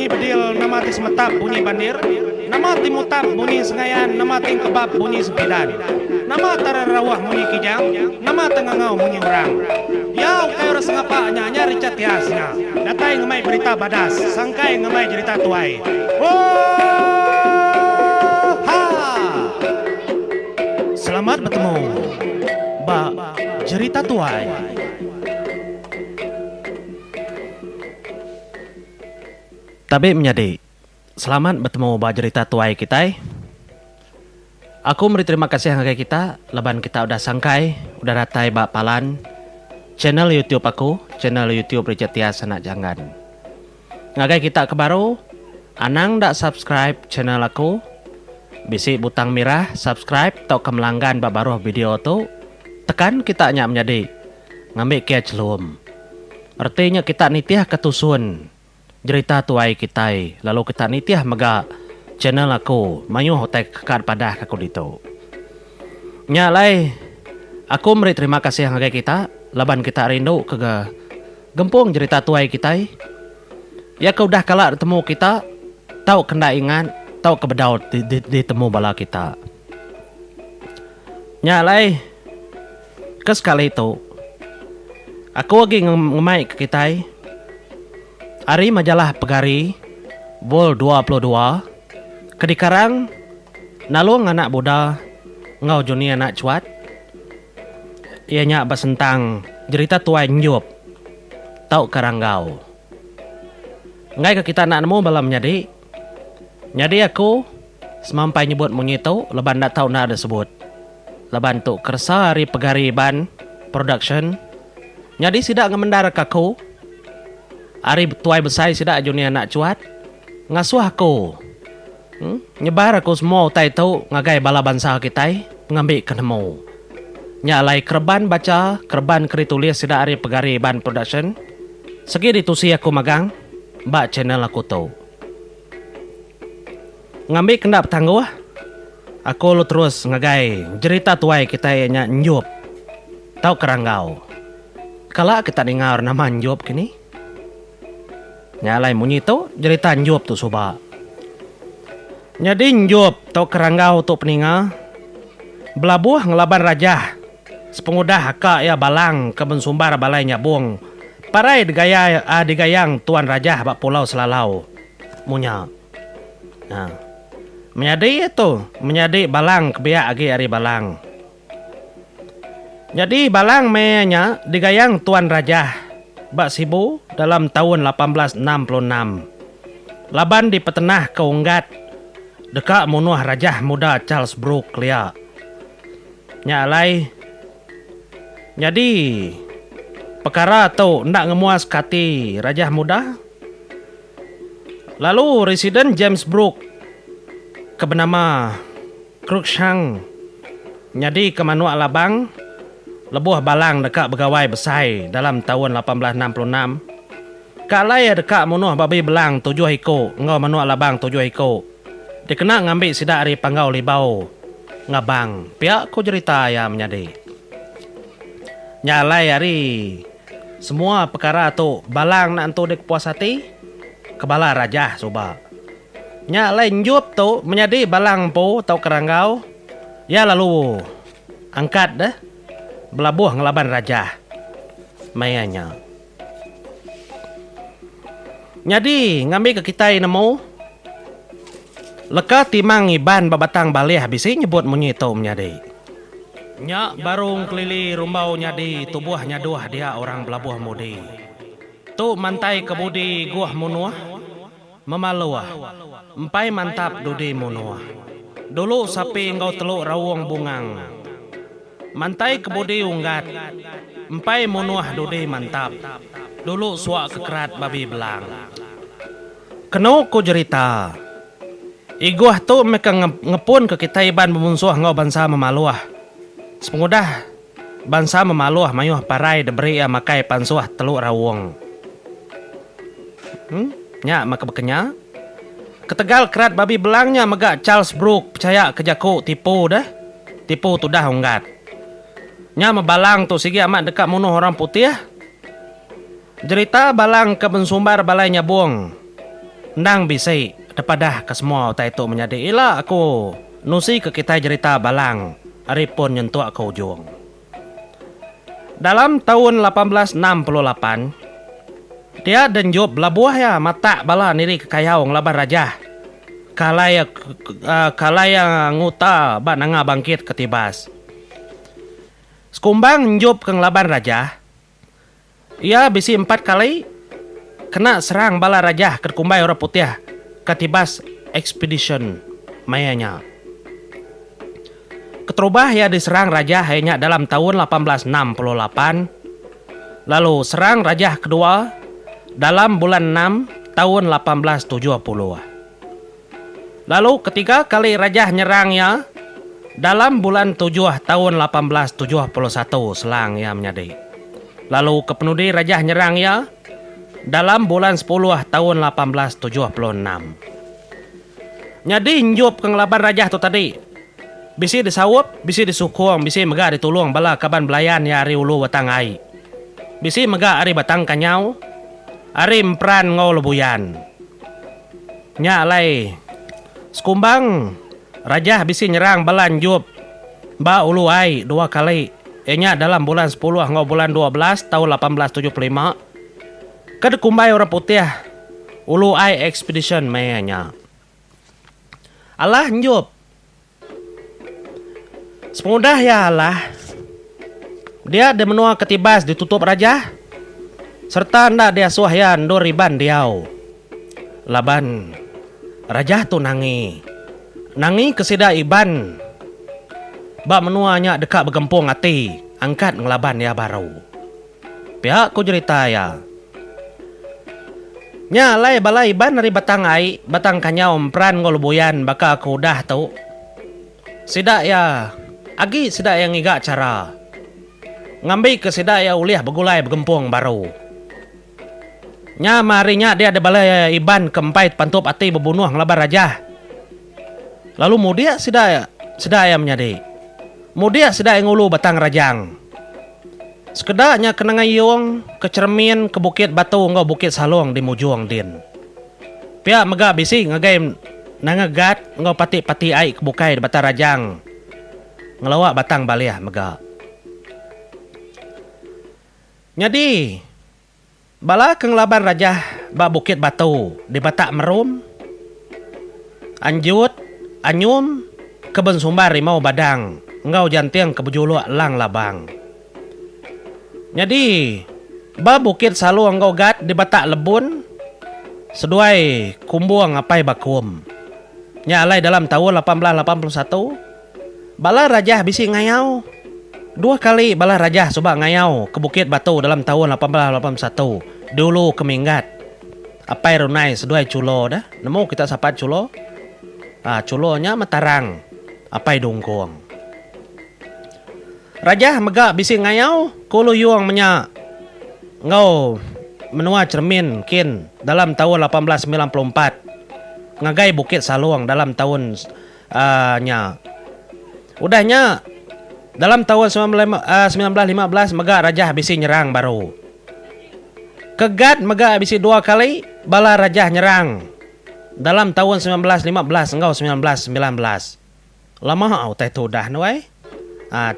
bedil namati semetap bunyi bandir, namati mutap bunyi sengayan, namati kebab bunyi sepidan, nama tararawah bunyi kijang, nama tengangau bunyi orang. Yau kayo ras ngapa nyanya ricat tiasnya, datai ngemai berita badas, sangkai ngemai cerita tuai. Oh, ha! Selamat bertemu, Mbak Cerita Tuai. Tapi menjadi selamat bertemu Mbak Cerita Tuai kita. Aku beri terima kasih dengan kita, leban kita udah sangkai, udah datai Mbak Palan. Channel YouTube aku, channel YouTube Richard Tias Anak Jangan. Ngagai kita kebaru, anang dak subscribe channel aku. Bisi butang merah subscribe atau kemelanggan baru video tu, tekan kita nyak menjadi ngambil kia celum. Artinya kita nitiah ketusun cerita tuai kita, lalu kita nitiah mega channel aku mayu hotel kekat padah aku dito. Nyak lai aku beri terima kasih ngagai kita, laban kita rindu ke gempung cerita tuai kita. Ya kau dah kalah bertemu kita, tahu kena ingat, tahu kebedau ditemu bala kita. Nyalai ke sekali itu aku lagi ngemai ke kita. Hari majalah Pegari Vol 22 kedikarang nalung anak buda ngau juni anak cuat. Ianya basentang cerita tuai nyup tahu karanggau. Ngai ke kita nak nemu bala menjadi. Jadi aku semampai nyebut monyito, leban tak tahu nak ada sebut. Leban tu kersa hari Pegari Ban Production. Jadi sidak ngemendar kaku. Hari tuai besar sidak juni anak cuat. Ngasuh aku. Nyebar aku semua utai tu ngagai bala bangsa kita ngambil kenemu. Nyalai kerban baca, kerban keri tulis sidak hari Pegari Ban Production. Segi ditusi aku magang, mbak channel aku tu. Ngambil kendap tangguh, aku lu terus ngagai cerita tuai kita yang nyup tahu keranggau. Kalau kita dengar nama nyup kini, nyalai munyi tu cerita nyup tu soba. Jadi nyup tahu keranggau tu peninga, belabuh ngelaban raja, sepengudah haka ya balang kebun sumbar balai nyabung, parai digayang tuan raja bak pulau Selalau, munya. Nah. Menyadi itu, menyadi balang kebiak agi hari balang. Jadi balang meyanya digayang Tuan Raja Bak Sibu dalam tahun 1866. Laban di petenah keunggat dekat munuh Raja Muda Charles Brooke lia. Nyalai. Jadi perkara tu ndak ngemuas kati Raja Muda. Lalu residen James Brooke kebenama Cruikshank nyadi ke Manuak Labang lebuh balang dekat begawai besai dalam tahun 1866. Kalai dekat munuh babi belang 7 ekor ngau Manuak Labang 7 ekor dikena ngambil sidak hari panggau libau ngabang pihak ku cerita ya menyadi. Nyalai hari semua perkara tu balang nak entu dek puas hati kebala raja soba. Nya lain jup tu menjadi balang po tau keranggau. Ya lalu angkat dah belabuh ngelaban raja. Mayanya. Jadi ngambil ke kita nemu. Leka timang iban babatang balih habisi nyebut monyito menjadi. Nya barung kelili rumbau nyadi tubuh nyaduh dia orang belabuh mudi. Tu mantai kebudi guah munuah. Memaluah, empai mantap dudi munuah. Dulu sapi engkau teluk rawong bungang. Mantai kebudi unggat, empai munuah dudi mantap. Dulu suak kekerat babi belang. Kenu ku cerita. Iguah tu mereka ngepun ke kita iban memunsuh ngau bansa memaluah. Sepengudah bansa memaluah mayuh parai deberi makai pansuah teluk rawong. Nya maka bekenya ketegal kerat babi belangnya megak Charles Brooke percaya kejaku tipu dah. Tipu tu dah unggat. Nya mebalang tu sigi amat dekat munuh orang putih. Cerita balang ke bensumbar balai nyabung. Ndang bisi depadah ke semua utai tu menyadi. Ila aku nusi ke kita cerita balang. Aripun nyentuh aku ujung. Dalam tahun 1868, dia denjub labuah ya mata bala niri kekayau ngelaban raja. Kalaya nguta ba nanga bangkit ketibas. Sekumbang njub ke ngelaban raja. Ia bisi 4 kali kena serang bala raja ke kumbai orang putih ketibas expedition mayanya. Keterubah ia diserang raja hanya dalam tahun 1868. Lalu serang raja kedua dalam bulan 6 tahun 1870. Lalu ketiga kali raja nyerangnya dalam bulan 7 tahun 1871 selang ia menyadi. Lalu kepenudi raja nyerangnya dalam bulan 10 tahun 1876. Nyadi njub kengelaban raja tu tadi. Bisi disawap, bisi disukung, bisi mega ditulung bala kaban belayan ya ari ulu watang ai. Bisi mega ari batang kanyau, ari empran ngau lebuyan. Nya alai sekumbang raja bisi nyerang bala njub ba ulu ai 2 kali. Enya dalam bulan 10 ngau bulan 12 tahun 1875. Kad kumbai orang putih ulu ai expedition mayanya. Allah njub semudah ya Allah. Dia ada menua ketibas ditutup raja. Serta ndak dia suahyan do riban diau. Laban raja tu nangi. Nangi kesida iban. Ba menuanya dekat bergempung hati. Angkat ngelaban ya baru. Pihak ku cerita ya. Nya lai balai iban dari batang ai. Batang kanyau empran ngolubuyan baka aku dah tu. Sida ya. Agi sida yang iga cara ngambil ke sida ya uliah begulai bergempung baru. Nya marinya dia ada balai iban kempait pantup ati berbunuh ngelabar raja. Lalu mudia sida yang menyadi. Mudia sida yang ulu batang rajang. Sekedaknya kena ngayung ke cermin ke bukit batu ngau bukit salong di mujung din. Pihak mega bisi ngagai nangagat ngau pati-pati ai ke bukai di batang rajang. Ngelawak batang baliah mega. Jadi bala kengelaban raja ba bukit batu di batak merum. Anjut anyum keben sumbar rimau badang ngau jantiang ke bujuluk lang labang. Jadi ba bukit salu ngau gat di batak lebun seduai kumbuang apai bakum. Nya alai dalam tahun 1881 bala raja bisi ngayau. 2 kali bala raja subak ngayau ke bukit batu dalam tahun 1881. Dulu keminggat. Apai runai seduai culo dah. Nemu kita sapat culo. Culonya matarang. Apai dungkong. Raja mega bisi ngayau. Kulu yuang menya. Ngau menua cermin kin dalam tahun 1894. Ngagai bukit saluang dalam tahun nya. Udahnya dalam tahun 1915 mega raja bisi nyerang baru. Kegat mega bisi 2 kali bala raja nyerang. Dalam tahun 1915 engkau 1919. Lama au teh tu dah nuai.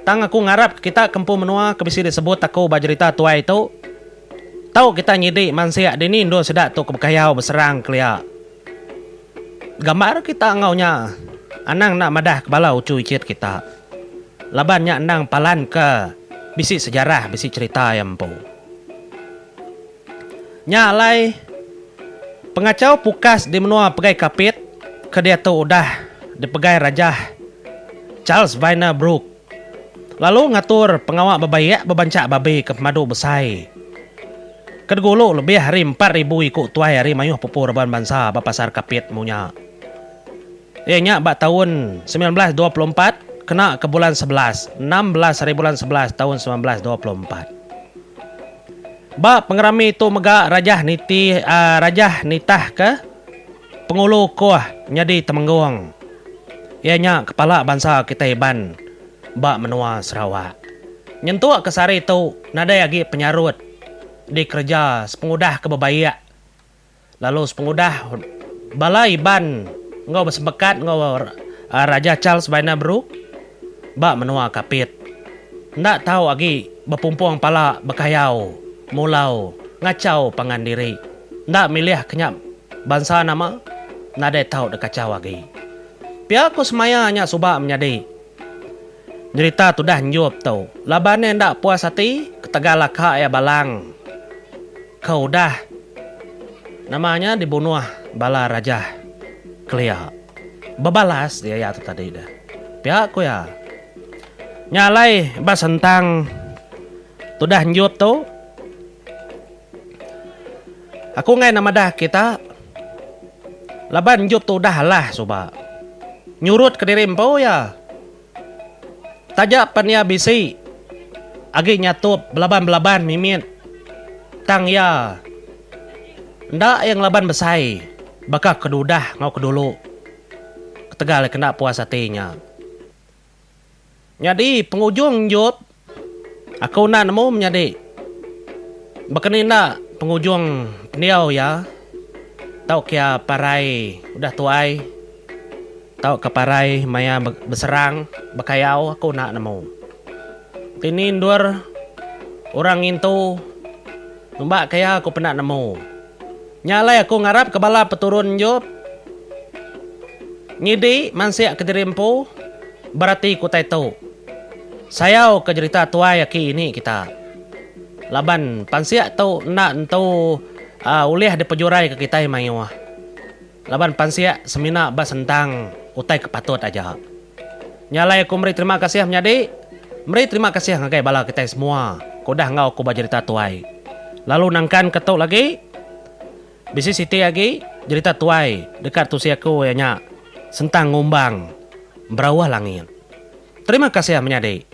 Tang aku ngarap kita kempu menua ke bisi disebut aku bajerita tua itu. Tahu kita nyidik mansia dini ndo sedak tu kebekayau berserang kelia. Gambar kita ngaunya. Anang nak madah kebala ucu icit kita. Labannya anang palan ke bisi sejarah, bisi cerita yang empu. Nyalai pengacau pukas di menua pegai kapit ke dia tu udah dipegai raja Charles Viner Brook. Lalu ngatur pengawak babayak bebancak babi ke pemadu besai. Kedgulu lebih hari 4,000 ikut tuai hari mayuh pupur reban bangsa bapasar kapit munya. Ianya bak tahun 1924 kena ke bulan 11. 16 hari bulan 11 tahun 1924. Bak pengerami itu mega raja nitah ke pengulu kuah nyadi temenggung. Ianya kepala bangsa kita iban bak menua Sarawak. Nyentuh ke sari itu nada lagi penyarut di kerja sepengudah ke bebayak. Lalu sepengudah balai ban ngau bersebekat ngau Raja Charles Bainabru ba menua kapit. Ndak tahu lagi berpumpung pala berkayau, mulau, ngacau pangan diri. Ndak milih kenyap bangsa nama, ndak tahu dak kacau lagi. Pihak aku semayanya subak menyadi. Cerita tu dah nyuap tau. Labane ndak puas hati, ketegalak ya balang. Kau dah namanya dibunuh bala raja Kelia. Bebalas dia ya tu tadi dah. Pihak aku ya nyalai bas tentang tu dah nyuap tu. Aku ngai nama dah kita laban nyuap tu dah lah soba. Nyurut ke diri empau ya. Tajak pania bisi. Agi nyatup belaban-belaban mimit. Tang ya. Ndak yang laban besai. Bakal kedudah ngau kedulu. Ketegal kena puas hatinya. Jadi penghujung nyuap. Aku nak nemu menjadi. Bakal nak penghujung peniau ya. Tau kia parai udah tuai. Tau ke parai maya berserang berkayau aku nak nemu. Tinin dur orang itu numbak kaya aku pernah nemu. Nyalai aku ngarap ke bala peturun job. Ngidi mansiak ke dirimpu berarti ku tahu. Sayau ke cerita tuai aki ini kita. Laban pansiak tau nak tau ulih di pejurai ke kita mayuah. Laban pansiak semina bas tentang utai kepatut aja. Nyalai aku beri terima kasih menjadi. Beri terima kasih ngagai bala kita semua. Kudah ngau aku bercerita tuai. Lalu nangkan ketuk lagi. Bisi siti lagi cerita tuai dekat tu siaku ya nya. Sentang ngumbang berawah langit. Terima kasih menjadi.